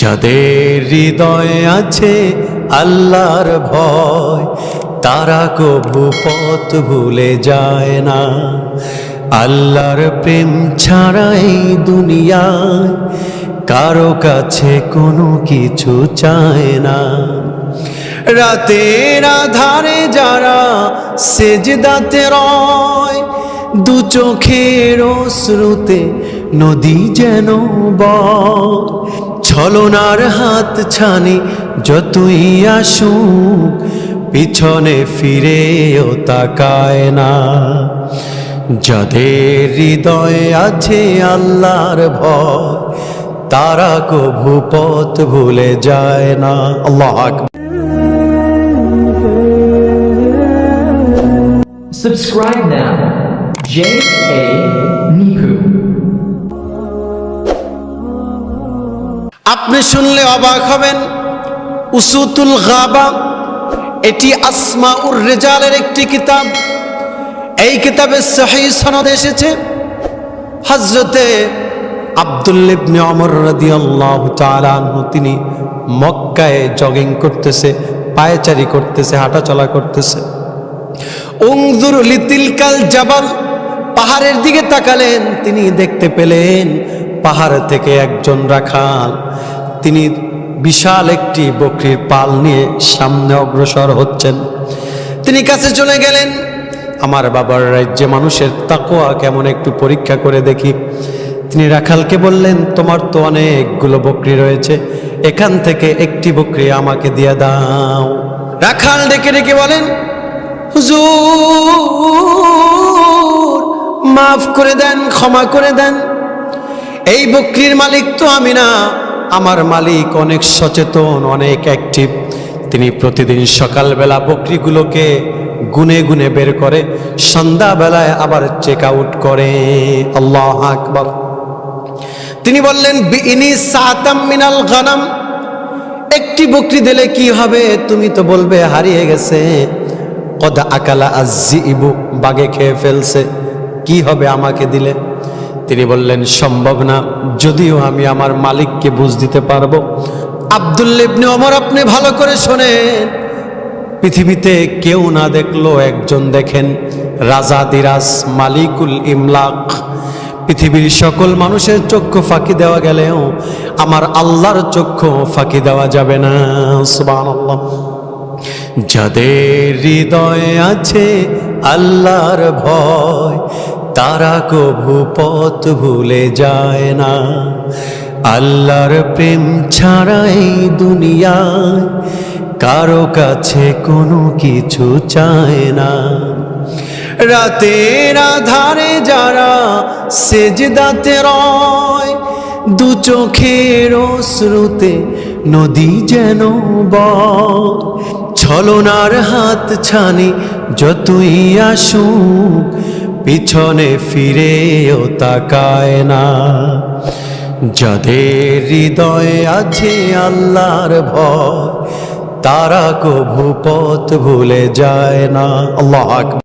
যাদের হৃদয়ে আছে আল্লাহর ভয়, তারা কবু পথ ভুলে যায় না। আল্লাহর প্রেম ছাড়া এই দুনিয়ায় কারো কাছে কোনো কিছু চায় না। রাতের আধারে যারা সেজদাতে রয়, দু চোখের অশ্রুতে নদী যেন বয়। ছলনার হাত ছানি যতই আসুক, পিছনে ফিরেও তাকায় না। যাদের হৃদয়ে আছে আল্লাহর ভয়, তারা কভু পথ ভুলে যায় না। আল্লাহু আকবার। Subscribe now. J.K. Niku. আপনি শুনলে অবাক হবেন, উসুতুল গাবা এটি আসমাউর রিজালের একটি কিতাব। এই কিতাবে সহিহ সনদ এসেছে হযরতে আব্দুল্লাহ ইবনে ওমর রাদিয়াল্লাহু তাআলা আনহু, তিনি মক্কায় জগিং করতেছে, পায়চারি করতেছে, হাঁটাচলা করতেছে। উনজুর লিতিলকাল জাবাল, পাহাড়ের দিকে তাকালেন, তিনি দেখতে পেলেন পাহাড় থেকে একজন রাখাল, তিনি বিশাল একটি বকরির পাল নিয়ে সামনে অগ্রসর হচ্ছেন। তিনি কাছে চলে গেলেন, আমার বাবার রাজ্যে মানুষের তাকওয়া কেমন একটু পরীক্ষা করে দেখি। তিনি রাখালকে বললেন, তোমার তো অনেকগুলো বকরি রয়েছে, এখান থেকে একটি বকরি আমাকে দিয়ে দাও। রাখাল ডেকে ডেকে বলেন, হুজুর মাফ করে দেন, ক্ষমা করে দেন, এই বকরির মালিক তো আমি না, আমার মালিক অনেক সচেতন, অনেক অ্যাক্টিভ। তিনি প্রতিদিন সকালবেলা বকরিগুলোকে গুনে গুনে বের করে, সন্ধ্যাবেলায় আবার চেক আউট করে। আল্লাহু আকবার। তিনি বললেন, বিইনি সাতাম মিনাল গানাম, একটি বকরি দিলে কি হবে? তুমি তো বলবে হারিয়ে গেছে। কদ আকালা আযযিবু, বাগে খেয়ে ফেলছে, কি হবে আমাকে দিলে? তিনি বললেন, সম্ভব না, যদিও আমি আমার মালিককে বুঝ দিতে পারবো। আব্দুল্লাহ ইবনে ওমর, আপনি ভালো করে শোনেন, পৃথিবীতে কেউ না দেখলো একজন দেখেন, রাজাদিরাজ মালিকুল ইমলাক। পৃথিবীর সকল মানুষের চক্ষু ফাঁকি দেওয়া গেলেও আমার আল্লাহর চক্ষু ফাঁকি দেওয়া যাবে না। সুবহানাল্লাহ। যাদের হৃদয়ে আছে আল্লাহর ভয়, তারা কভু পথ ভুলে যায় না। আল্লাহর প্রেম ছাড়া এই দুনিয়ায় কারো কাছে কোনো কিছু চায় না। রাতের আধারে যারা সেজদাতে রয়, দু চোখের অশ্রুতে নদী যেন বয়। ছলনার হাত ছানি যতই আসুক, পিছনে ফিরেও তাকায় না। যাদের হৃদয়ে আছে আল্লাহর ভয়, তারা কভু পথ ভুলে যায় না। আল্লাহু আকবার।